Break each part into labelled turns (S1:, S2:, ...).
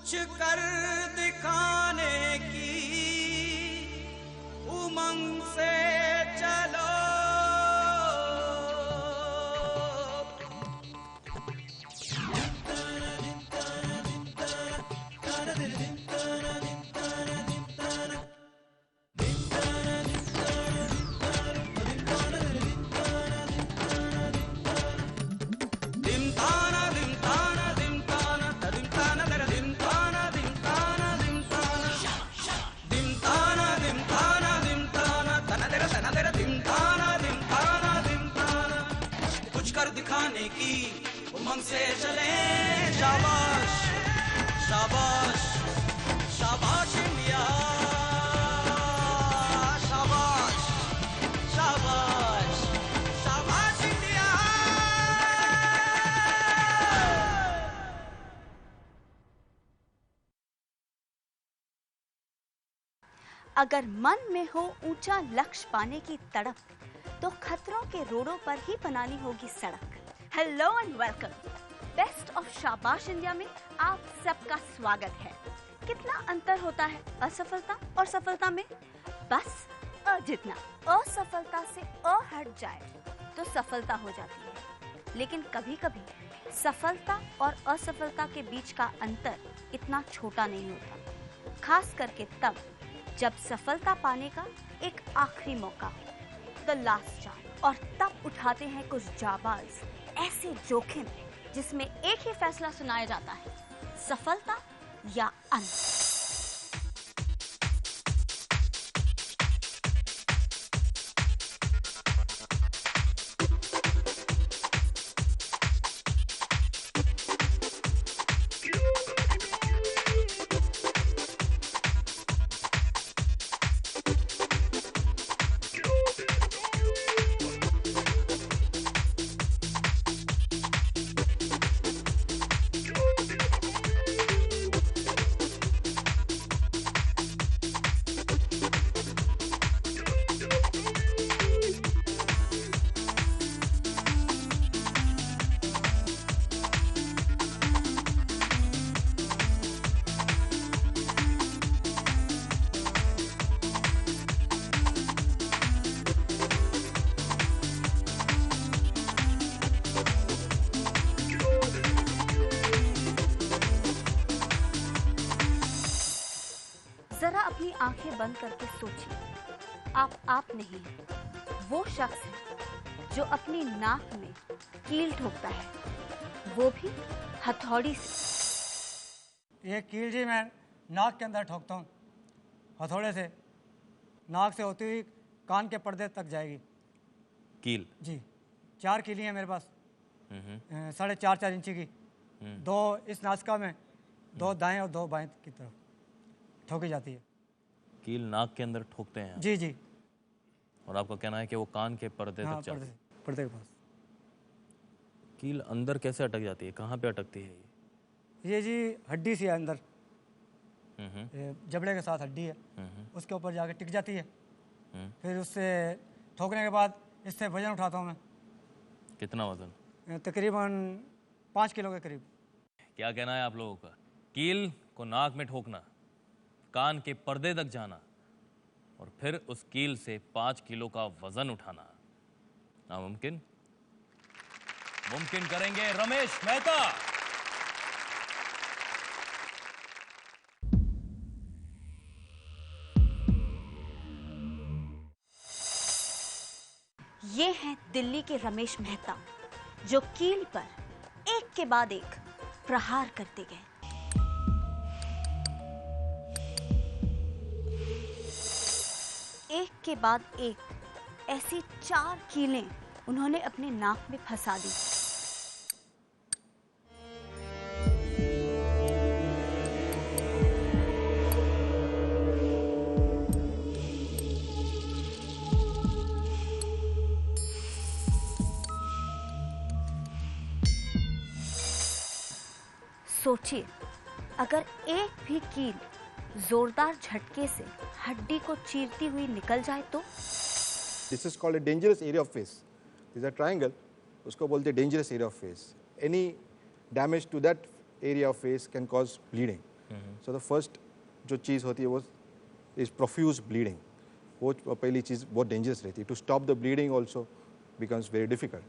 S1: कुछ कर दिखाने की उमंग से चलो। दिखाने की उमंग से चले। शाबाश शाबाश शाबाश इंडिया, शाबाश शाबाश शाबाश इंडिया।
S2: अगर मन में हो ऊंचा लक्ष्य पाने की तड़प, तो खतरों के रोडों पर ही बनानी होगी सड़क। Hello and welcome. Best of Shabaash India में आप सबका स्वागत है। कितना अंतर होता है असफलता और सफलता में? बस जितना असफलता से हट जाए तो सफलता हो जाती है। लेकिन कभी-कभी सफलता और असफलता के बीच का अंतर इतना छोटा नहीं होता, खास करके तब जब सफलता पाने का एक आखिरी मौका, द लास्ट चांस, और तब उठाते हैं कुछ जाबाज ऐसे जोखिम जिसमें एक ही फैसला सुनाया जाता है, सफलता या अंत। जरा अपनी आंखें बंद करके सोचिए, आप नहीं हैं, वो शख्स है जो अपनी नाक में कील ठोकता है, वो भी हथौड़ी से।
S3: ये कील जी मैं नाक के अंदर ठोकता हूँ हथौड़े से, नाक से होती हुई कान के पर्दे तक जाएगी
S4: कील।
S3: जी 4 कीली हैं मेरे पास, 4.5 इंची की, 2 इस नासिका में, 2 दाएं और 2 बाएं की तरफ ठोकी जाती है।
S4: कील नाक के अंदर ठोकते हैं?
S3: जी जी।
S4: और आपका कहना है कि वो कान के पर्दे तक जाती है?
S3: पर्दे के पास।
S4: कील अंदर कैसे अटक जाती है, कहाँ पे अटकती है
S3: ये जी हड्डी सी है अंदर, जबड़े के साथ हड्डी है, उसके ऊपर जाके टिक जाती है। फिर उससे ठोकने के बाद इससे वजन उठाता हूँ मैं।
S4: कितना वजन?
S3: तकरीबन 5 किलो के करीब।
S4: क्या कहना है आप लोगों का? कील को नाक में ठोकना, कान के पर्दे तक जाना और फिर उस कील से 5 किलो का वजन उठाना नामुमकिन? मुमकिन करेंगे रमेश मेहता।
S2: ये हैं दिल्ली के रमेश मेहता, जो कील पर एक के बाद एक प्रहार करते गए। एक के बाद एक ऐसी 4 कीलें उन्होंने अपने नाक में फंसा दी। सोचिए, अगर एक भी कील जोरदार झटके से हड्डी को चीरती हुई निकल जाए तो?
S5: This is called a dangerous area of face. This is a triangle. उसको बोलते हैं dangerous area of face. Any damage to that area of face can cause bleeding. So the first जो चीज़ होती है वो इज़ प्रोफ्यूज ब्लीडिंग. वो पहली चीज़ बहुत डेंजरस रहती है. To stop the bleeding also becomes very difficult.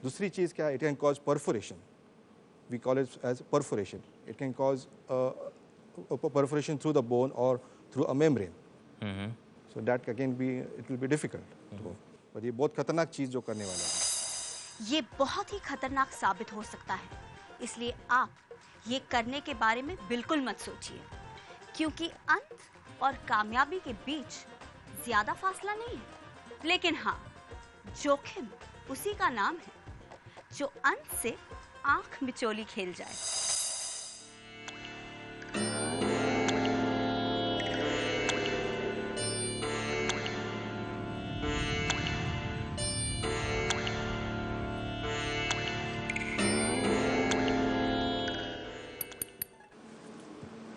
S5: दूसरी चीज़ क्या है, it can cause perforation. We call it as perforation. It can cause perforation through the bone और through a membrane. So that again be it will be difficult. पर ये बहुत खतरनाक चीज़ जो करने वाला है.
S2: ये बहुत ही खतरनाक साबित हो सकता है, इसलिए आप ये करने के बारे में बिल्कुल मत सोचिए, क्योंकि अंत और कामयाबी के बीच ज्यादा फासला नहीं है. लेकिन हाँ, जोखिम उसी का नाम है जो अंत से आंख मिचोली खेल जाए.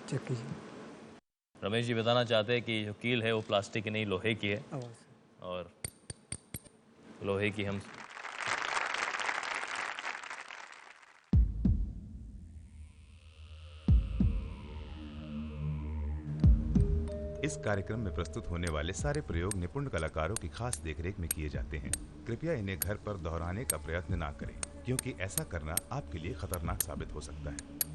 S3: चेक कीजिए.
S4: रमेश जी बताना चाहते हैं कि जो कील है वो प्लास्टिक की नहीं, लोहे की है.
S3: आवाज़.
S4: और लोहे की हम
S6: इस कार्यक्रम में प्रस्तुत होने वाले सारे प्रयोग निपुण कलाकारों की खास देखरेख में किए जाते हैं. कृपया इन्हें घर पर दोहराने का प्रयत्न ना करें, क्योंकि ऐसा करना आपके लिए खतरनाक साबित हो सकता है.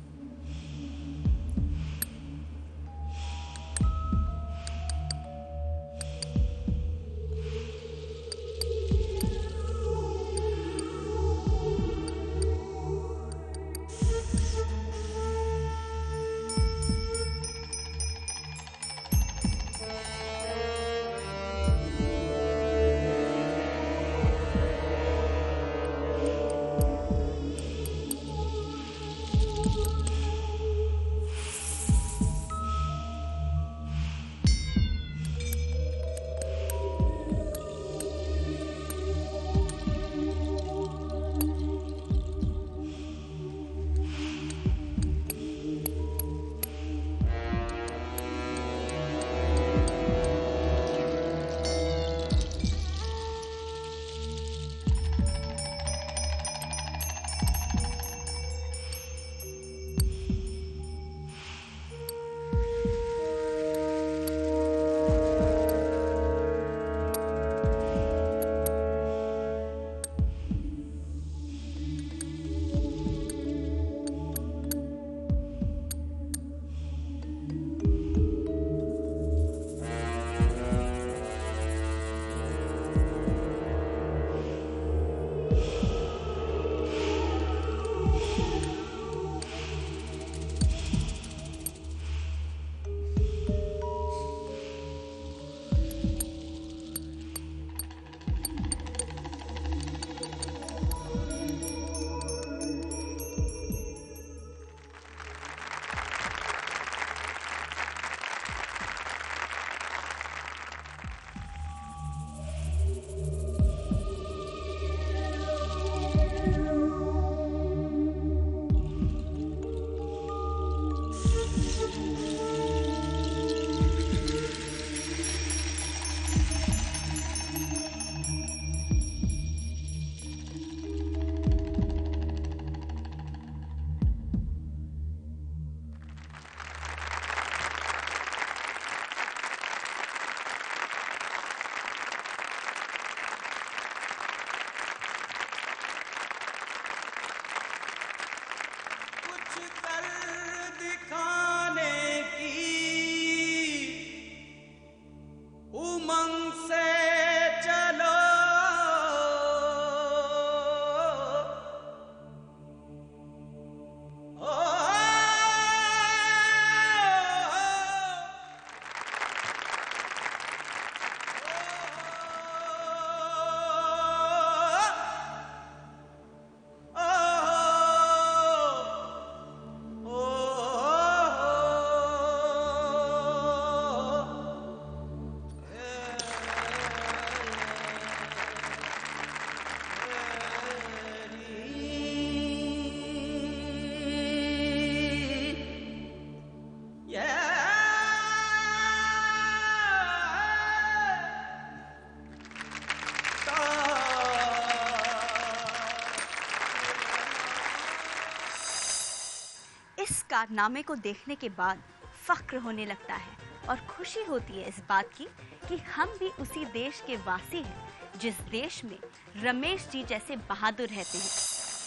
S2: कारनामे को देखने के बाद फक्र होने लगता है और खुशी होती है इस बात की कि हम भी उसी देश के वासी हैं जिस देश में रमेश जी जैसे बहादुर रहते हैं।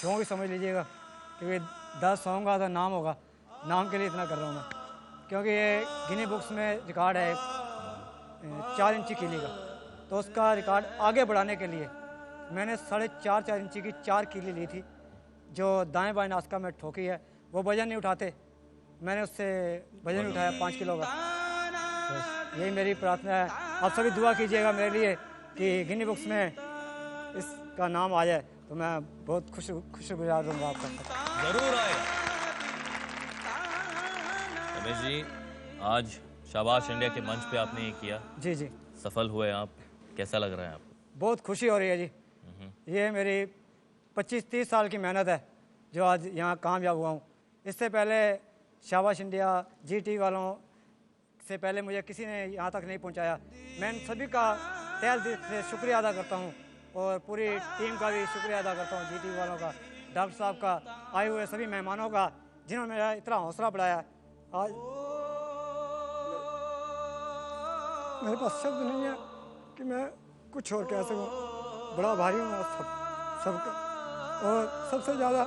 S3: शौक ही समझ लीजिएगा कि 10 सॉन्ग का तो नाम होगा, नाम के लिए इतना कर रहा हूँ मैं, क्योंकि ये गिनी बुक्स में रिकॉर्ड है 4 इंची कीली का, तो उसका रिकॉर्ड आगे बढ़ाने के लिए मैंने 4.5 इंची की 4 कीली ली थी, जो दाएं बाएं नासका में ठोकी है। वो वजन नहीं उठाते, मैंने उससे वजन उठाया 5 किलो का। तो यही मेरी प्रार्थना है, आप सभी दुआ कीजिएगा मेरे लिए कि गिनी बुक्स में इसका नाम आ जाए, तो मैं बहुत खुशगुजार रहूँगा आपका।
S4: जरूर आएगा। रमेश जी, आज शाबाश इंडिया के मंच पे आपने ये किया,
S3: जी जी,
S4: सफल हुए आप, कैसा लग रहा है आपको?
S3: बहुत खुशी हो रही है जी। ये मेरी 25-30 साल की मेहनत है जो आज यहाँ कामयाब हुआ हूँ। इससे पहले शाबाश इंडिया GT वालों से पहले मुझे किसी ने यहाँ तक नहीं पहुँचाया। मैं इन सभी का तहे दिल से शुक्रिया अदा करता हूँ और पूरी टीम का भी शुक्रिया अदा करता हूँ, GT वालों का, डॉक्टर साहब का, आए हुए सभी मेहमानों का जिन्होंने मेरा इतना हौसला बढ़ाया। आज मेरे पास शब्द नहीं है कि मैं कुछ और कह सकूँ। बड़ा भारी हूँ सबका, और सबसे ज़्यादा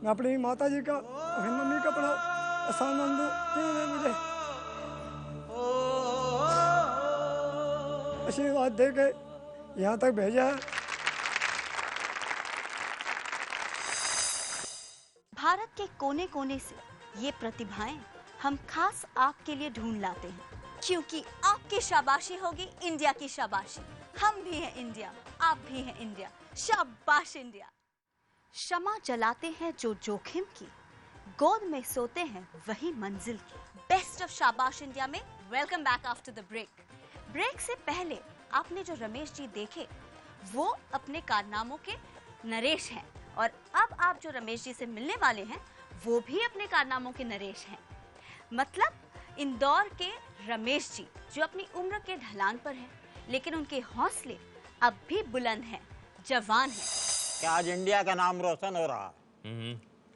S3: मैं अपनी माता जी का, अपनी मम्मी का बड़ा एहसानमंद हूँ जिन्होंने मुझे आशीर्वाद दे के यहाँ तक भेजा है।
S2: भारत के कोने कोने से ये प्रतिभाएं हम खास आपके लिए ढूंढ लाते हैं, क्योंकि आपकी शाबाशी होगी इंडिया की शाबाशी। हम भी हैं इंडिया, आप भी हैं इंडिया, शाबाश इंडिया। क्षमा जलाते हैं जो जोखिम की, गोद में सोते हैं वही मंजिल की। बेस्ट ऑफ शाबाश इंडिया में welcome back after the break. Break से पहले आपने जो रमेश जी देखे वो अपने कारनामों के नरेश हैं, और अब आप जो रमेश जी से मिलने वाले हैं वो भी अपने कारनामों के नरेश हैं। मतलब इंदौर के रमेश जी जो अपनी उम्र के ढलान पर हैं, लेकिन उनके हौसले अब भी बुलंद हैं, जवान हैं।
S7: कि आज इंडिया का नाम रोशन हो रहा है।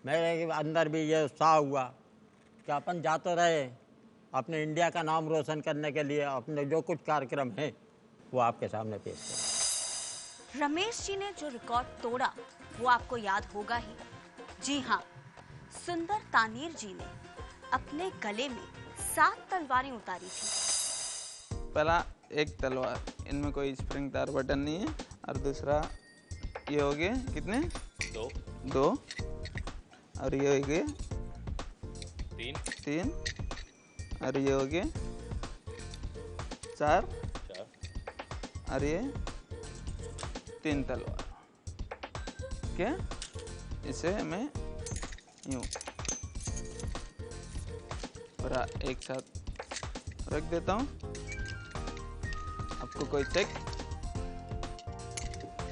S7: मेरे अंदर भी ये उत्साह हुआ कि अपन जाते रहे अपने इंडिया का नाम रोशन करने के लिए। अपने जो कुछ कार्यक्रम है वो आपके सामने पेश करें।
S2: रमेश जी ने जो रिकॉर्ड तोड़ा वो आपको याद होगा ही। जी हाँ, सुंदर तानीर जी ने अपने गले में 7 तलवारें उतारी थी।
S8: पहला एक तलवार, इनमें कोई स्प्रिंगदार बटन नहीं है, और दूसरा ये हो गए कितने? 2 और ये हो गए 3 और ये हो गए 4 और ये 3 तलवार। क्या इसे मैं यूं और एक साथ रख देता हूँ। आपको कोई चेक?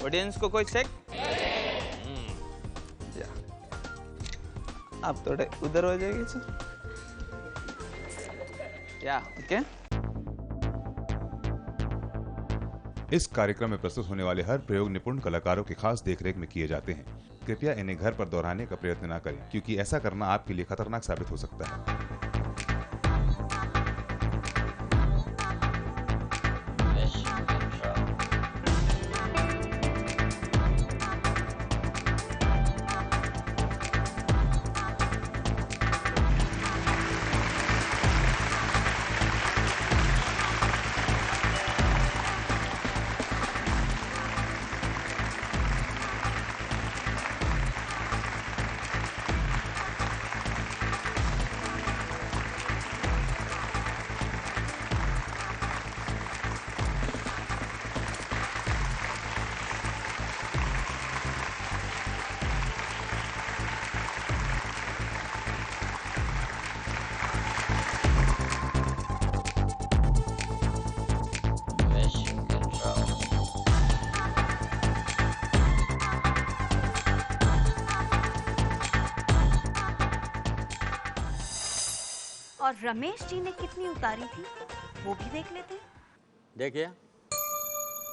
S8: ऑडियंस को कोई चेक? आप थोड़े उधर हो जाएंगे सर। या ओके।
S6: इस कार्यक्रम में प्रस्तुत होने वाले हर प्रयोग निपुण कलाकारों की खास देखरेख में किए जाते हैं। कृपया इन्हें घर पर दोहराने का प्रयत्न न करें, क्योंकि ऐसा करना आपके लिए खतरनाक साबित हो सकता है।
S2: और रमेश जी ने कितनी उतारी थी वो भी देख लेते हैं।
S7: देखिए,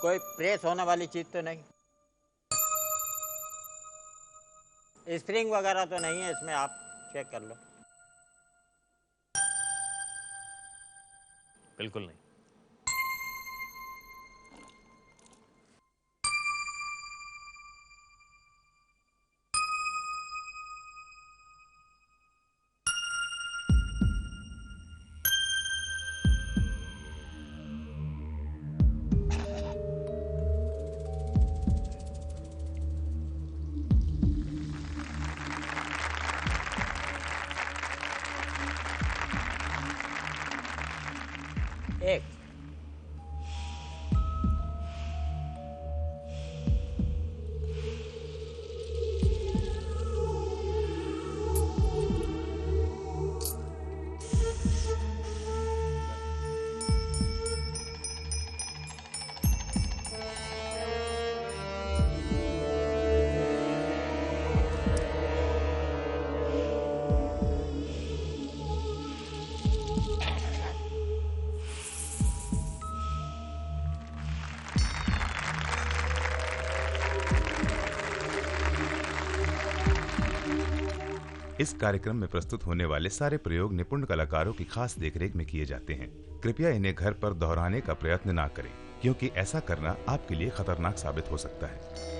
S7: कोई प्रेस होने वाली चीज तो नहीं, स्प्रिंग वगैरह तो नहीं है इसमें, आप चेक कर लो।
S4: बिल्कुल नहीं।
S7: एक
S6: इस कार्यक्रम में प्रस्तुत होने वाले सारे प्रयोग निपुण कलाकारों की खास देखरेख में किए जाते हैं। कृपया इन्हें घर पर दोहराने का प्रयत्न ना करें, क्योंकि ऐसा करना आपके लिए खतरनाक साबित हो सकता है।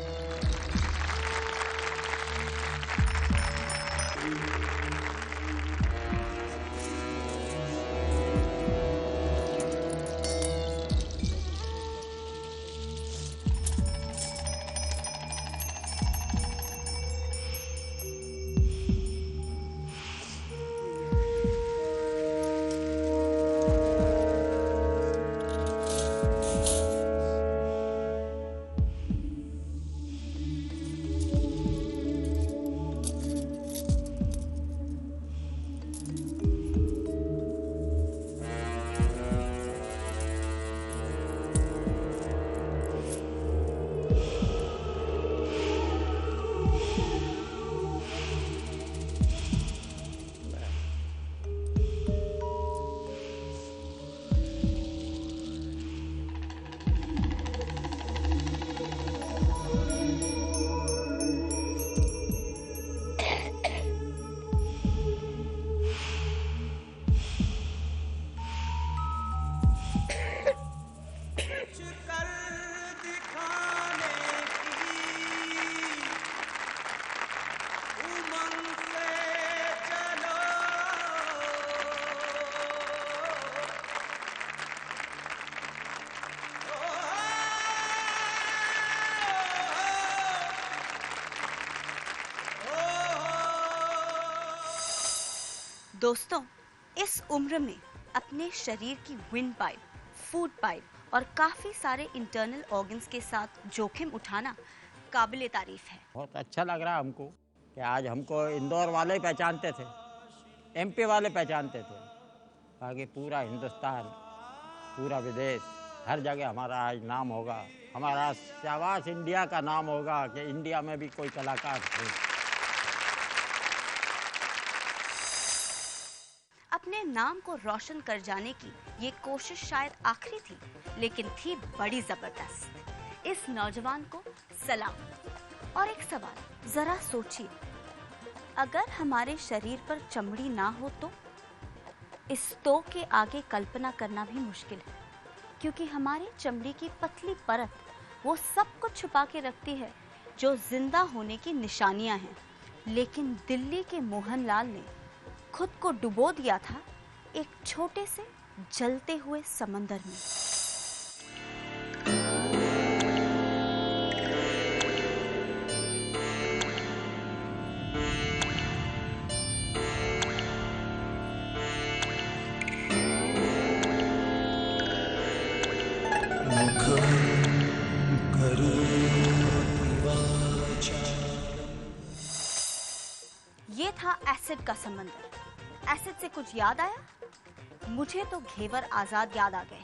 S2: दोस्तों, इस उम्र में अपने शरीर की विंड पाइप, फूड पाइप और काफी सारे इंटरनल ऑर्गन्स के साथ जोखिम उठाना काबिले तारीफ है।
S7: बहुत अच्छा लग रहा है हमको कि आज हमको इंदौर वाले ही पहचानते थे, एमपी वाले पहचानते थे, बाकी पूरा हिंदुस्तान, पूरा विदेश, हर जगह हमारा आज नाम होगा, हमारा शाबाश इंडिया का नाम होगा कि इंडिया में भी कोई कलाकार है।
S2: अपने नाम को रोशन कर जाने की ये कोशिश शायद आखिरी थी, लेकिन थी बड़ी जबरदस्त। इस नौजवान को सलाम। और एक सवाल, जरा सोचिए, अगर हमारे शरीर पर चमड़ी ना हो तो? इस तो के आगे कल्पना करना भी मुश्किल है, क्योंकि हमारी चमड़ी की पतली परत वो सब कुछ छुपा के रखती है जो जिंदा होने की निशानियां हैं। लेकिन दिल्ली के मोहनलाल ने खुद को डुबो दिया था एक छोटे से जलते हुए समंदर में। ये था एसिड का समंदर। एसिड से कुछ याद आया? मुझे तो घेवर आजाद याद आ गए।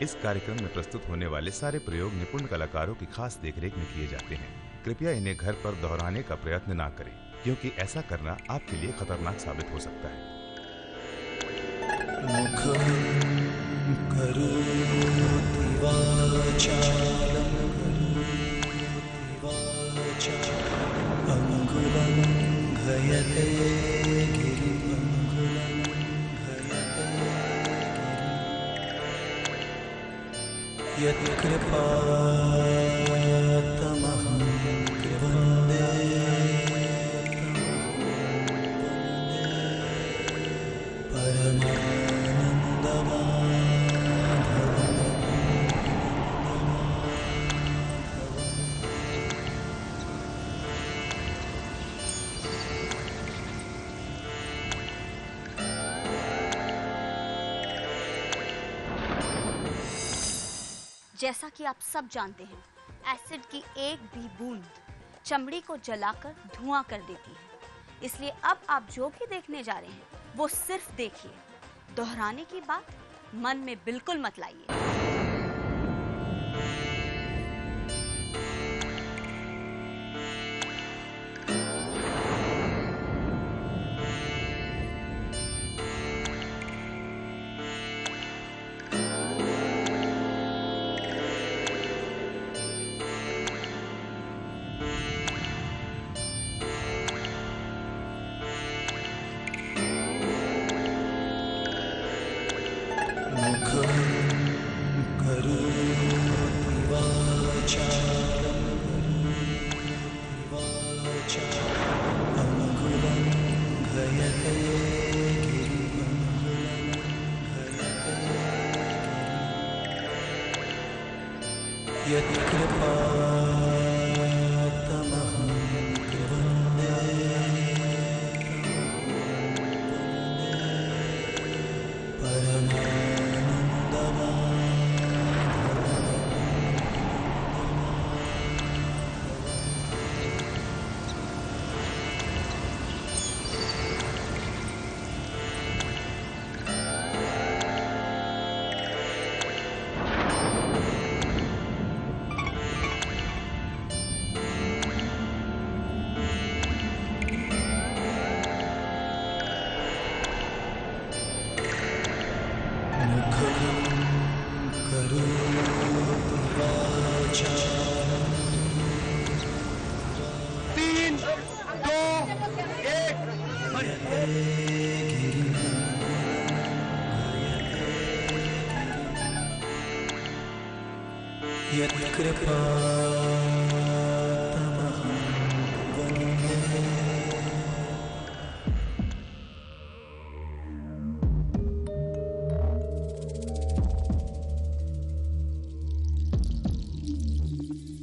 S6: इस कार्यक्रम में प्रस्तुत होने वाले सारे प्रयोग निपुण कलाकारों की खास देखरेख में किए जाते हैं। कृपया इन्हें घर पर दोहराने का प्रयत्न ना करें, क्योंकि ऐसा करना आपके लिए खतरनाक साबित हो सकता है।
S1: मुखं करोति वाचालं अंगुलंघयते गिरिं यत्कृपातमहं वन्दे
S2: जैसा कि आप सब जानते हैं, एसिड की एक भी बूंद चमड़ी को जलाकर धुआं कर देती है। इसलिए अब आप जो भी देखने जा रहे हैं वो सिर्फ देखिए, दोहराने की बात मन में बिल्कुल मत लाइए।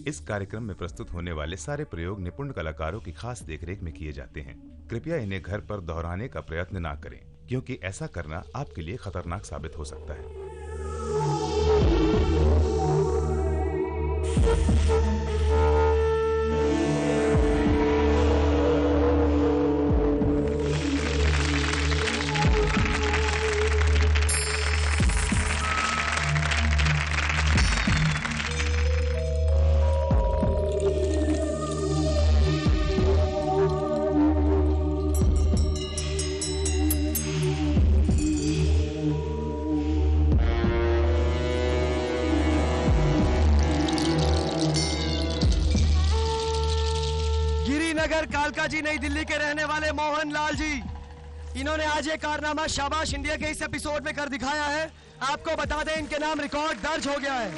S6: इस कार्यक्रम में प्रस्तुत होने वाले सारे प्रयोग निपुण कलाकारों की खास देखरेख में किए जाते हैं। कृपया इन्हें घर पर दोहराने का प्रयत्न ना करें, क्योंकि ऐसा करना आपके लिए खतरनाक साबित हो सकता है।
S9: नगर कालका जी नई दिल्ली के रहने वाले मोहन लाल जी, इन्होंने आज ये कारनामा शाबाश इंडिया के इस एपिसोड में कर दिखाया है। आपको बता दें, इनके नाम रिकॉर्ड दर्ज हो गया है।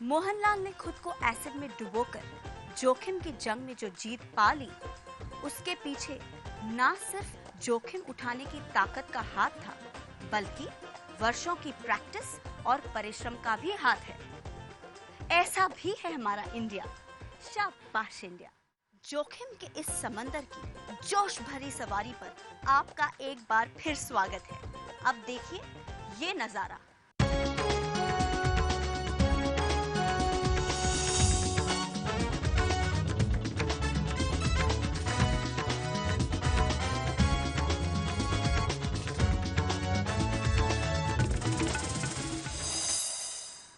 S2: मोहनलाल ने खुद को एसिड में डुबोकर जोखिम की जंग में जो जीत पा ली, उसके पीछे ना सिर्फ जोखिम उठाने की ताकत का हाथ था, बल्कि वर्षों की प्रैक्टिस और परिश्रम का भी हाथ है। ऐसा भी है हमारा इंडिया। शाबाश इंडिया। जोखिम के इस समंदर की जोश भरी सवारी पर आपका एक बार फिर स्वागत है। अब देखिए ये नजारा।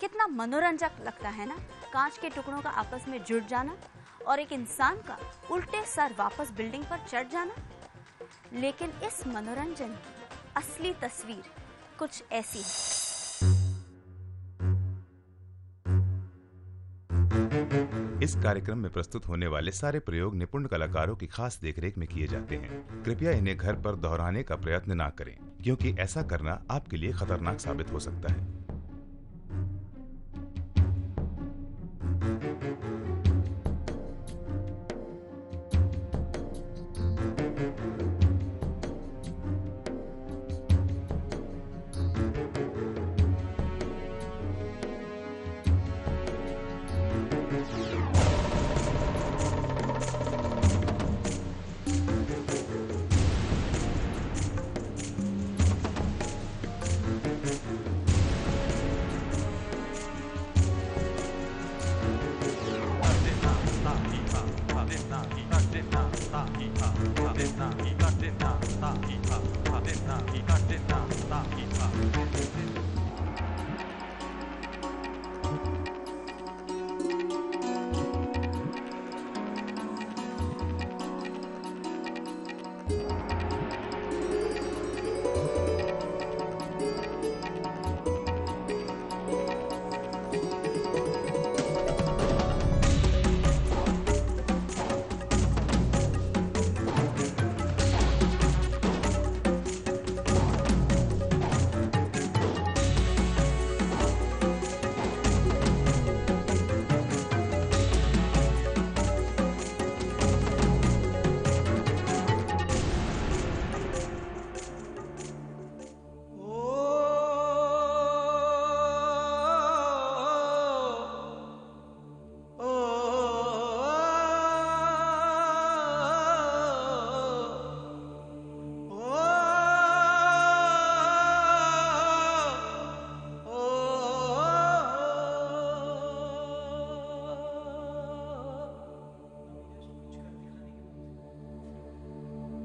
S2: कितना मनोरंजक लगता है ना, कांच के टुकड़ों का आपस में जुड़ जाना और एक इंसान का उल्टे सर वापस बिल्डिंग पर चढ़ जाना। लेकिन इस मनोरंजन की असली तस्वीर कुछ ऐसी है।
S6: इस कार्यक्रम में प्रस्तुत होने वाले सारे प्रयोग निपुण कलाकारों की खास देखरेख में किए जाते हैं। कृपया इन्हें घर पर दोहराने का प्रयत्न ना करें, क्योंकि ऐसा करना आपके लिए खतरनाक साबित हो सकता है।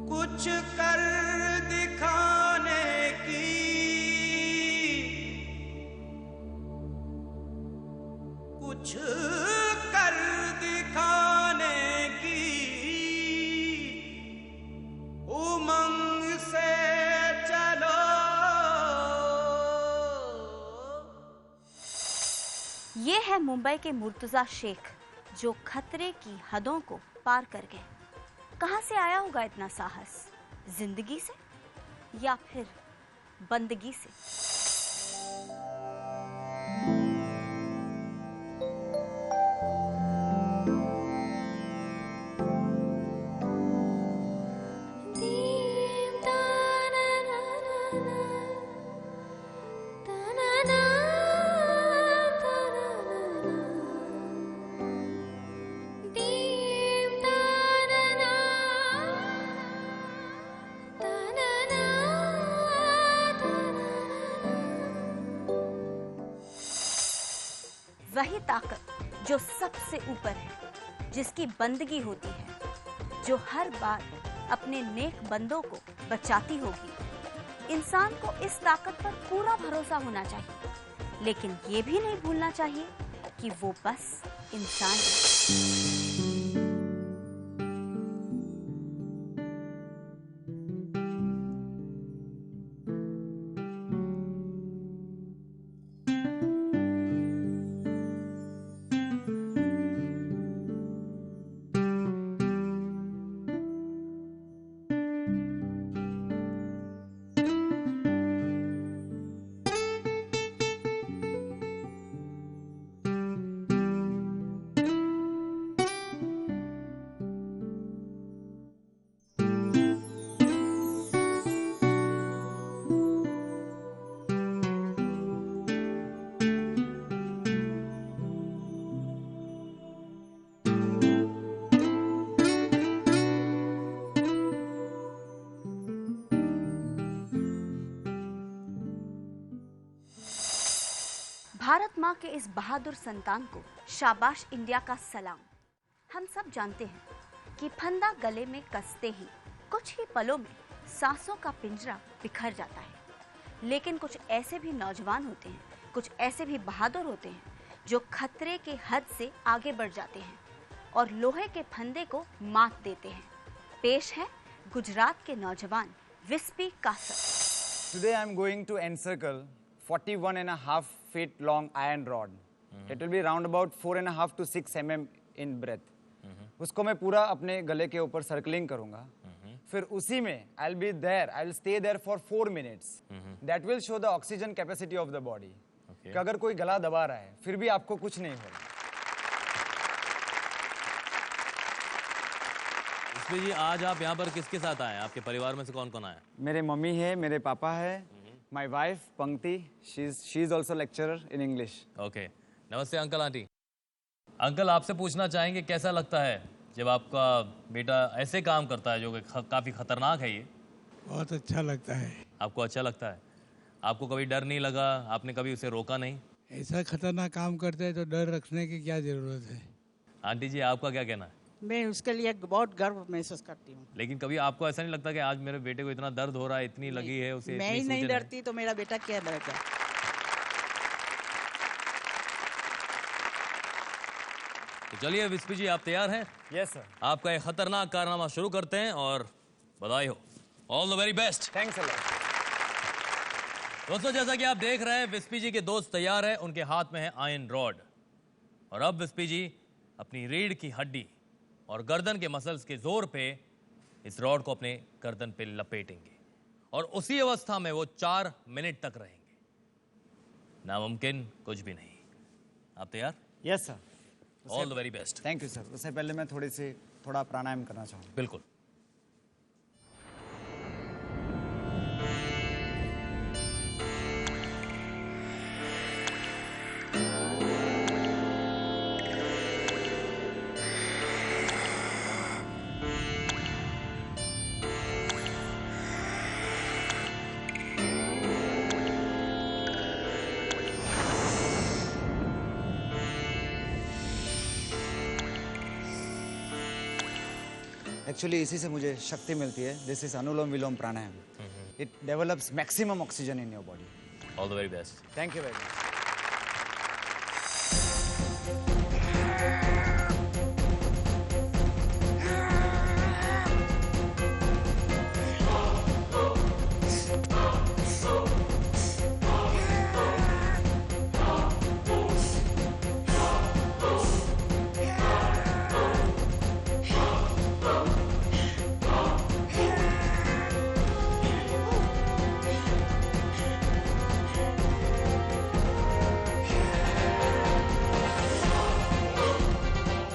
S10: कुछ कर दिखाने की, कुछ कर दिखाने की उमंग से चलो।
S2: ये है मुंबई के मुर्तजा शेख जो खतरे की हदों को पार कर गए। कहां से आया होगा इतना साहस? जिंदगी से या फिर बंदगी से? वही ताकत जो सबसे ऊपर है, जिसकी बंदगी होती है, जो हर बार अपने नेक बंदों को बचाती होगी। इंसान को इस ताकत पर पूरा भरोसा होना चाहिए, लेकिन ये भी नहीं भूलना चाहिए कि वो बस इंसान है। भारत माँ के इस बहादुर संतान को शाबाश इंडिया का सलाम। हम सब जानते हैं कि फंदा गले में कसते ही कुछ ही पलों में सांसों का पिंजरा बिखर जाता है, लेकिन कुछ ऐसे भी नौजवान होते हैं, कुछ ऐसे भी बहादुर होते हैं जो खतरे के हद से आगे बढ़ जाते हैं और लोहे के फंदे को मात देते हैं। पेश है गुजरात के नौजवान विस्पी Kasar.
S11: Today I am going to encircle 41.5 feet long iron rod. It will be round about 4.5 to 6 mm in breath, उसको मैं पूरा अपने गले के ऊपर सर्कलिंग करूंगा. फिर उसी में I will stay there for 4 minutes. That will show the oxygen capacity of the body. कि अगर कोई गला दबा रहा है फिर भी आपको कुछ नहीं होगा.
S4: विस्पी जी, आज आप यहाँ पर किसके साथ आए? आपके परिवार में से कौन कौन आया?
S11: मेरे मम्मी है, मेरे पापा है, माय वाइफ पंक्ति, she is also lecturer in English.
S4: Okay, नमस्ते अंकल आंटी. अंकल, आपसे पूछना चाहेंगे कैसा लगता है जब आपका बेटा ऐसे काम करता है जो कि काफ़ी खतरनाक है? ये
S12: बहुत अच्छा लगता है.
S4: आपको अच्छा लगता है? आपको कभी डर नहीं लगा? आपने कभी उसे रोका नहीं?
S12: ऐसा खतरनाक काम करते हैं तो डर रखने की क्या जरूरत है.
S4: आंटी जी, आपका क्या कहना है?
S13: मैं उसके लिए बहुत गर्व महसूस करती हूँ.
S4: लेकिन कभी आपको ऐसा नहीं लगता कि आज मेरे बेटे को इतना दर्द हो रहा है, इतनी लगी है उसे?
S13: मैं ही नहीं डरती तो मेरा बेटा क्या डरेगा.
S4: तो चलिए विस्पी जी, आप तैयार हैं?
S11: Yes sir.
S4: आपका एक खतरनाक कारनामा शुरू करते हैं और बधाई हो. All the very best.
S11: Thanks a lot.
S4: दोस्तों, जैसा कि आप देख रहे हैं, विस्पी जी के दोस्त तैयार हैं. उनके हाथ में है आयरन रॉड और अब विस्पी जी अपनी रीढ़ की हड्डी और गर्दन के मसल्स के जोर पे इस रॉड को अपने गर्दन पे लपेटेंगे और उसी अवस्था में वो 4 मिनट तक रहेंगे. नामुमकिन कुछ भी नहीं. आप तैयार?
S11: Yes sir.
S4: All the very best.
S11: Thank you sir. उससे पहले मैं थोड़ा प्राणायाम करना चाहूँगा.
S4: बिल्कुल.
S11: एक्चुअली इसी से मुझे शक्ति मिलती है. This is anulom vilom pranayama. It develops maximum oxygen in your body.
S4: All the very best.
S11: Thank you very much.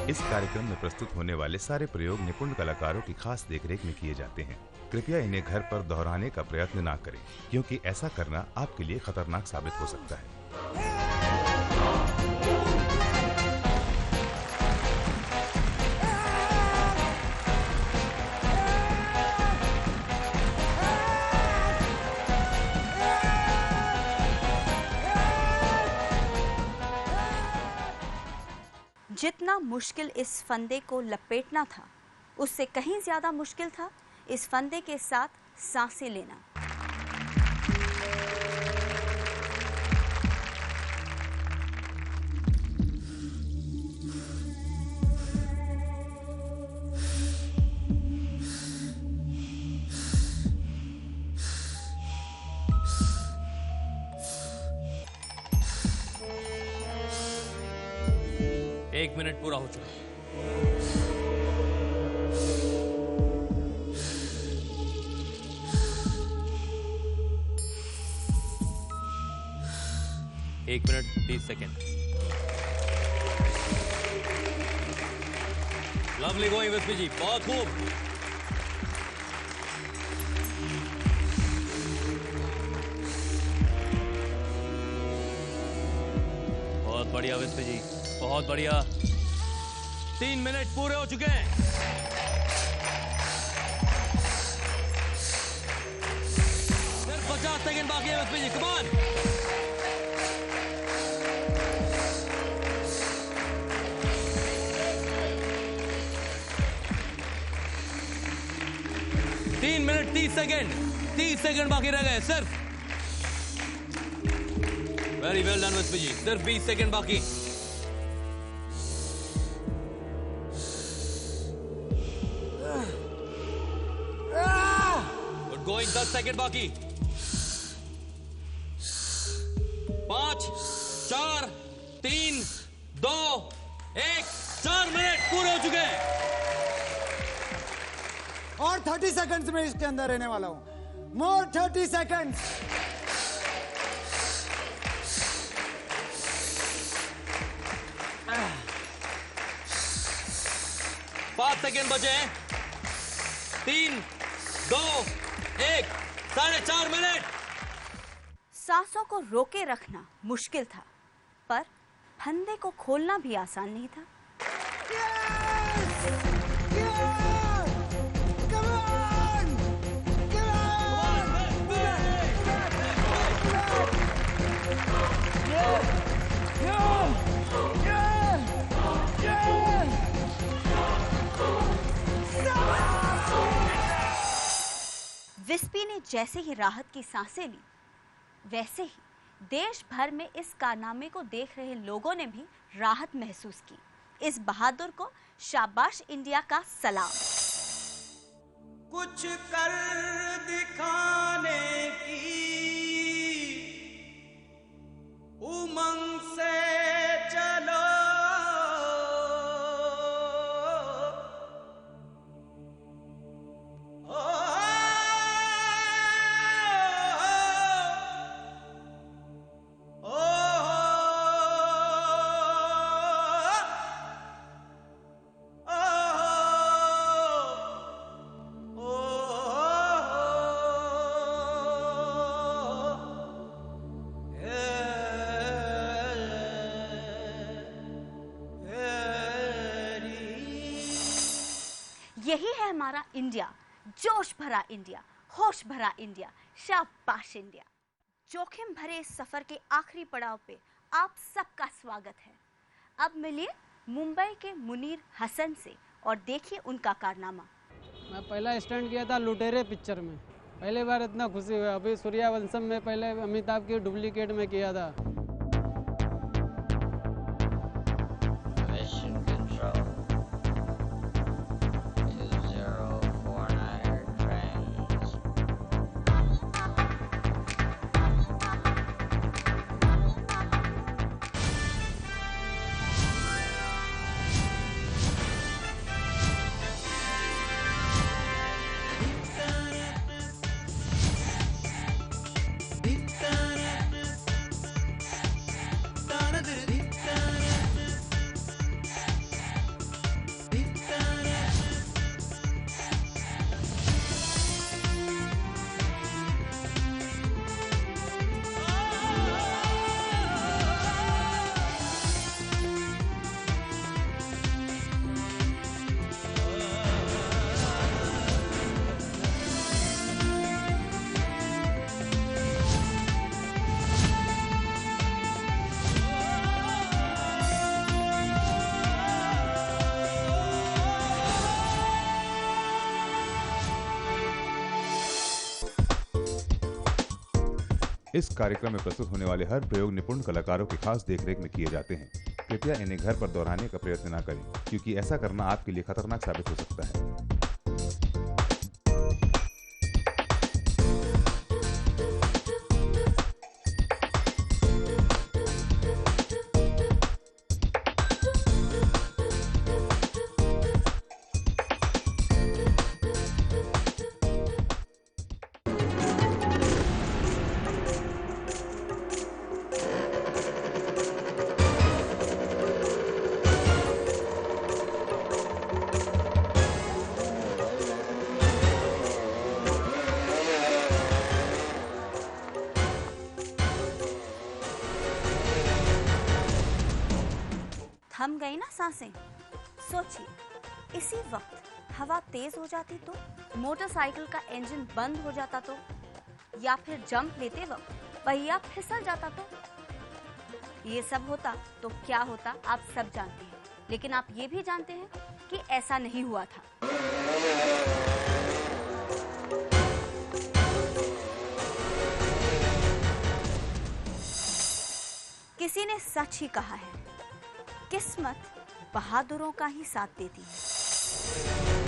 S6: इस कार्यक्रम में प्रस्तुत होने वाले सारे प्रयोग निपुण कलाकारों की खास देखरेख में किए जाते हैं. कृपया इन्हें घर पर दोहराने का प्रयत्न ना करें, क्योंकि ऐसा करना आपके लिए खतरनाक साबित हो सकता है.
S2: जितना मुश्किल इस फंदे को लपेटना था, उससे कहीं ज्यादा मुश्किल था इस फंदे के साथ सांसें लेना.
S4: एक मिनट पूरा हो चुका है. एक मिनट 30 सेकेंड. लवली गोइंग विस्पी जी, बहुत खूब. बहुत बढ़िया विस्पी जी, बहुत बढ़िया. 3 मिनट पूरे हो चुके हैं. सिर्फ 50 सेकंड बाकी है विस्पी जी. Come on. तीन मिनट 30 सेकंड. 30 सेकंड बाकी रह गए सिर्फ. Very well done Vispi ji. सिर्फ 20 सेकंड बाकी. गोइंग 10 सेकंड बाकी. 5 4 3 2 1 4 मिनट पूरे हो चुके हैं
S11: और 30 सेकंड्स में इसके अंदर रहने वाला हूं। मोर 30 सेकंड्स।
S4: पांच सेकंड बचे हैं। 3, 2, 1, 4.5 मिनट।
S2: सांसों को रोके रखना मुश्किल था, पर फंदे को खोलना भी आसान नहीं था। विस्पी ने जैसे ही राहत की सांसें ली, वैसे ही देश भर में इस कारनामे को देख रहे लोगों ने भी राहत महसूस की। इस बहादुर को शाबाश इंडिया का सलाम।
S10: कुछ कर दिखाने की उमंग से चलो,
S2: यही है हमारा इंडिया, जोश भरा इंडिया, होश भरा इंडिया, शाबाश इंडिया। जोखिम भरे इस सफर के आखिरी पड़ाव पे आप सबका स्वागत है। अब मिलिए मुंबई के मुनीर हसन से और देखिए उनका कारनामा।
S14: मैं पहला स्टैंड किया था लुटेरे पिक्चर में, पहली बार इतना खुशी हुआ। अभी सूर्यवंशम में पहले अमिताभ की डुप्लीकेट में किया था।
S6: इस कार्यक्रम में प्रस्तुत होने वाले हर प्रयोग निपुण कलाकारों की खास देखरेख में किए जाते हैं। कृपया इन्हें घर पर दोहराने का प्रयत्न न करें, क्योंकि ऐसा करना आपके लिए खतरनाक साबित हो सकता है।
S2: थम गई ना सांसें? सोचिए, इसी वक्त हवा तेज हो जाती तो, मोटरसाइकिल का इंजन बंद हो जाता तो, या फिर जंप लेते वक्त पहिया फिसल जाता तो, ये सब होता तो क्या होता आप सब जानते हैं। लेकिन आप ये भी जानते हैं कि ऐसा नहीं हुआ था। किसी ने सच ही कहा है, किस्मत बहादुरों का ही साथ देती है।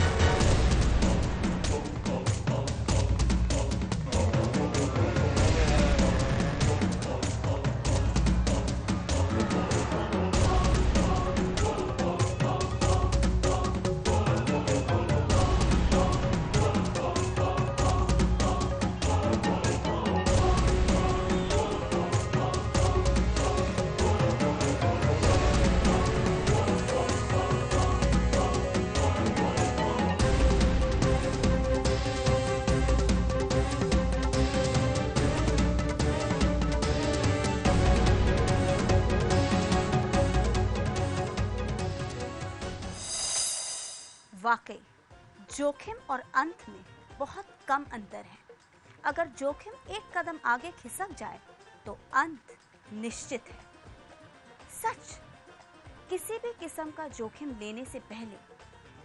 S2: वाकई जोखिम और अंत में बहुत कम अंतर है। अगर जोखिम एक कदम आगे खिसक जाए तो अंत निश्चित है। सच, किसी भी किस्म का जोखिम लेने से पहले,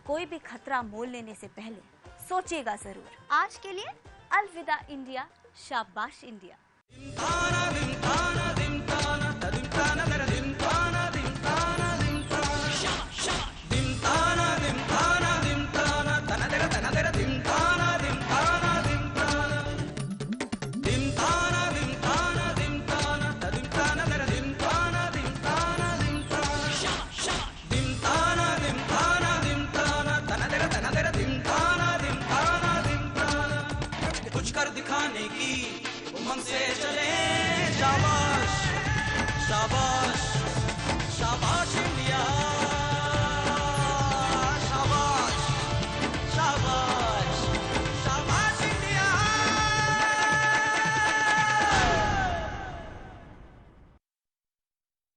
S2: कोई भी खतरा मोल लेने से पहले सोचिएगा जरूर। आज के लिए अलविदा इंडिया, शाबाश इंडिया।